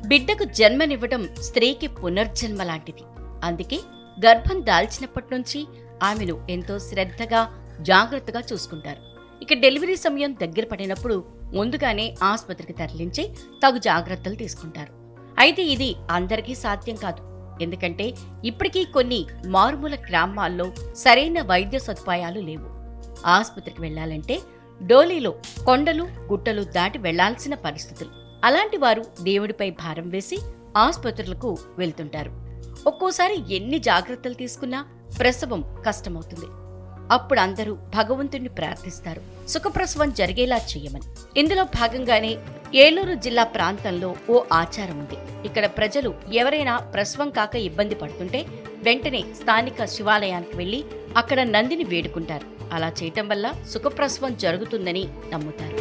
బిడ్డకు జన్మనివ్వడం స్త్రీకి పునర్జన్మ లాంటిది. అందుకే గర్భం దాల్చినప్పటి నుంచి ఆమెను ఎంతో శ్రద్ధగా జాగ్రత్తగా చూసుకుంటారు. ఇక డెలివరీ సమయం దగ్గర పడినప్పుడు ముందుగానే ఆసుపత్రికి తరలించి తగు జాగ్రత్తలు తీసుకుంటారు. అయితే ఇది అందరికీ సాధ్యం కాదు. ఎందుకంటే ఇప్పటికీ కొన్ని మారుమూల గ్రామాల్లో సరైన వైద్య సదుపాయాలు లేవు. ఆసుపత్రికి వెళ్లాలంటే డోలీలో కొండలు గుట్టలు దాటి వెళ్లాల్సిన పరిస్థితులు. అలాంటి వారు దేవుడిపై భారం వేసి ఆసుపత్రులకు వెళ్తుంటారు. ఒక్కోసారి ఎన్ని జాగ్రత్తలు తీసుకున్నా ప్రసవం కష్టమవుతుంది. అప్పుడు అందరూ భగవంతుణ్ణి ప్రార్థిస్తారు సుఖప్రసవం జరిగేలా చేయమని. ఇందులో భాగంగానే ఏలూరు జిల్లా ప్రాంతంలో ఓ ఆచారం ఉంది. ఇక్కడ ప్రజలు ఎవరైనా ప్రసవం కాక ఇబ్బంది పడుతుంటే వెంటనే స్థానిక శివాలయానికి వెళ్లి అక్కడ నందిని వేడుకుంటారు. అలా చేయటం వల్ల సుఖప్రసవం జరుగుతుందని నమ్ముతారు.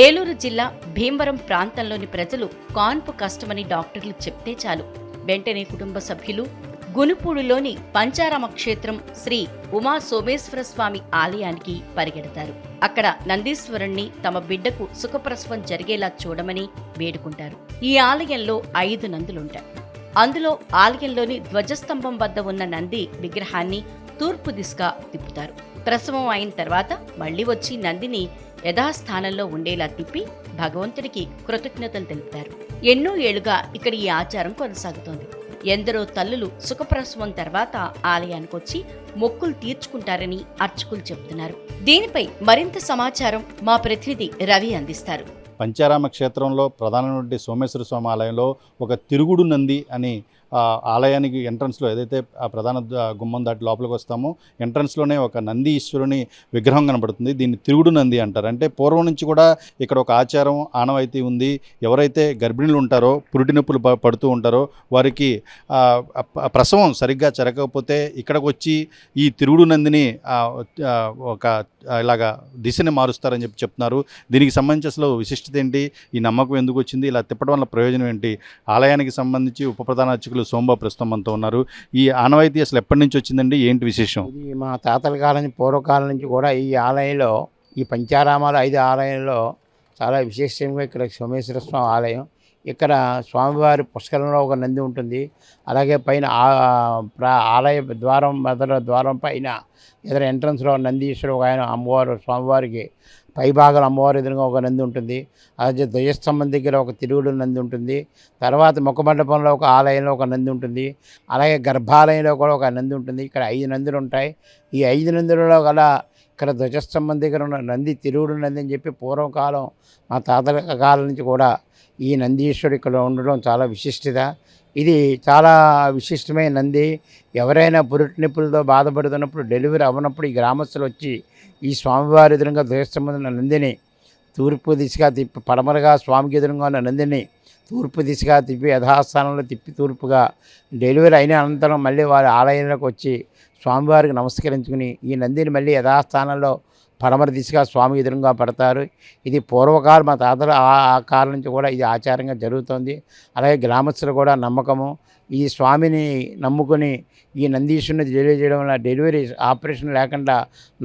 ఏలూరు జిల్లా భీమవరం ప్రాంతంలోని ప్రజలు కాన్పు కష్టమని డాక్టర్లు చెప్తే చాలు వెంటనే కుటుంబ సభ్యులు గునుపూడిలోని పంచారామ క్షేత్రం శ్రీ ఉమా సోమేశ్వర స్వామి ఆలయానికి పరిగెడతారు. అక్కడ నందీశ్వరుణ్ణి తమ బిడ్డకు సుఖప్రసవం జరిగేలా చూడమని వేడుకుంటారు. ఈ ఆలయంలో 5 నందులుంటాయి. అందులో ఆలయంలోని ధ్వజస్తంభం వద్ద ఉన్న నంది విగ్రహాన్ని తూర్పు దిశగా తిప్పుతారు. ప్రసవం అయిన తర్వాత మళ్లీ వచ్చి నందిని యథాస్థానంలో ఉండేలా తిప్పి భగవంతుడికి కృతజ్ఞతలు తెలుపుతారు. ఎన్నో ఏళ్లుగా ఇక్కడ ఈ ఆచారం కొనసాగుతోంది. ఎందరో తల్లులు సుఖప్రసవం తర్వాత ఆలయానికొచ్చి మొక్కులు తీర్చుకుంటారని అర్చకులు చెబుతున్నారు. దీనిపై మరింత సమాచారం మా ప్రతినిధి రవి అందిస్తారు. పంచారామ క్షేత్రంలో ప్రధానమైన సోమేశ్వర స్వామి ఆలయంలో ఒక తిరుగుడు నంది అని ఆలయానికి ఎంట్రన్స్లో ఏదైతే ఆ ప్రధాన గుమ్మం దాటి లోపలికి వస్తామో ఎంట్రన్స్లోనే ఒక నంది ఈశ్వరుని విగ్రహం కనబడుతుంది. దీన్ని తిరుగుడు నంది అంటారు. అంటే పూర్వం నుంచి కూడా ఇక్కడ ఒక ఆచారం ఆనవాయితీ ఉంది. ఎవరైతే గర్భిణులు ఉంటారో పురిటి నొప్పులు పడుతూ ఉంటారో వారికి ప్రసవం సరిగ్గా జరగకపోతే ఇక్కడికి వచ్చి ఈ తిరుగుడు నందిని ఒక ఇలాగా దిశని మారుస్తారని చెప్తున్నారు. దీనికి సంబంధించి అసలు విశిష్టత ఏంటి, ఈ నమ్మకం ఎందుకు వచ్చింది, ఇలా తిప్పడం వల్ల ప్రయోజనం ఏంటి, ఆలయానికి సంబంధించి ఉప ప్రధాన అర్చకులు సోమబాబు ప్రస్తుతం మనతో ఉన్నారు. ఈ ఆనవాయితీ అసలు ఎప్పటి నుంచి వచ్చిందండి, ఏంటి విశేషం? ఇది మా తాతల కాలం నుంచి పూర్వకాలం నుంచి కూడా ఈ ఆలయంలో ఈ పంచారామాలు 5 ఆలయంలో చాలా విశేషంగా ఇక్కడ సోమేశ్వర స్వామి ఆలయం. ఇక్కడ స్వామివారి పుష్కరంలో ఒక నంది ఉంటుంది. అలాగే పైన ఆలయ ద్వారం మొదల ద్వారం పైన ఎదురు ఎంట్రన్స్లో నందీశ్వరు ఒక ఆయన అమ్మవారు స్వామివారికి పైభాగం అమ్మవారి ఎదురుగా ఒక నంది ఉంటుంది. అలాగే ధ్వజస్తంభం దగ్గర ఒక తిరుగుడు నంది ఉంటుంది. తర్వాత ముఖమండపంలో ఒక ఆలయంలో ఒక నంది ఉంటుంది. అలాగే గర్భాలయంలో కూడా ఒక నంది ఉంటుంది. ఇక్కడ 5 నందులు ఉంటాయి. ఈ 5 నందులలో గల ఇక్కడ ధ్వజస్తంభం దగ్గర ఉన్న నంది తిరుగుడు నంది అని చెప్పి పూర్వకాలం మా తాతల కాలం నుంచి కూడా ఈ నందీశ్వరుడు ఇక్కడ ఉండడం చాలా విశిష్టత. ఇది చాలా విశిష్టమైన నంది. ఎవరైనా పురిటి నొప్పులతో బాధపడుతున్నప్పుడు డెలివరీ అవ్వనప్పుడు ఈ గ్రామస్తులు వచ్చి ఈ స్వామివారి ఎదురుగా ధ్వజస్తంభం ఉన్న నందిని తూర్పు దిశగా తిప్పి పడమరగా స్వామికి ఎదురుగా ఉన్న నందిని తూర్పు దిశగా తిప్పి యథాస్థానంలో తిప్పి తూర్పుగా డెలివరీ అయిన అనంతరం మళ్ళీ వారి ఆలయంలోకి వచ్చి స్వామివారికి నమస్కరించుకుని ఈ నందిని మళ్ళీ యథాస్థానంలో పడమర దిశగా స్వామి ఎదురుగా పడతారు. ఇది పూర్వకాలం మా తాతల ఆ కాలం నుంచి కూడా ఇది ఆచారంగా జరుగుతుంది. అలాగే గ్రామస్తులు కూడా నమ్మకము. ఈ స్వామిని నమ్ముకొని ఈ నందీశ్వరుని డెలివరీ చేయడం వల్ల డెలివరీ ఆపరేషన్ లేకుండా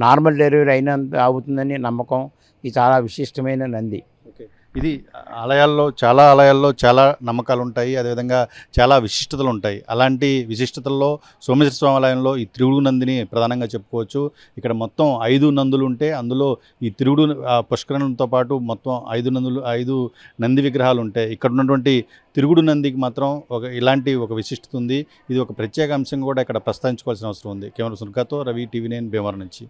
నార్మల్ డెలివరీ అయినంత అవుతుందని నమ్మకం. ఇది చాలా విశిష్టమైన నంది. ఇది చాలా ఆలయాల్లో చాలా నమ్మకాలు ఉంటాయి, అదేవిధంగా చాలా విశిష్టతలు ఉంటాయి. అలాంటి విశిష్టతల్లో సోమేశ్వర స్వామి ఆలయంలో ఈ తిరుగుడు నందిని ప్రధానంగా చెప్పుకోవచ్చు. ఇక్కడ మొత్తం 5 నందులు ఉంటే అందులో ఈ తిరుగుడు పుష్కరణలతో పాటు మొత్తం 5 నంది విగ్రహాలు ఉంటాయి. ఇక్కడ ఉన్నటువంటి తిరుగుడు నందికి మాత్రం ఇలాంటి ఒక విశిష్టత ఉంది. ఇది ఒక ప్రత్యేక అంశం కూడా ఇక్కడ ప్రస్తావించుకోవాల్సిన అవసరం ఉంది. కెమెరా సునకాతో రవి, టీవీ9 భీమవరం నుంచి.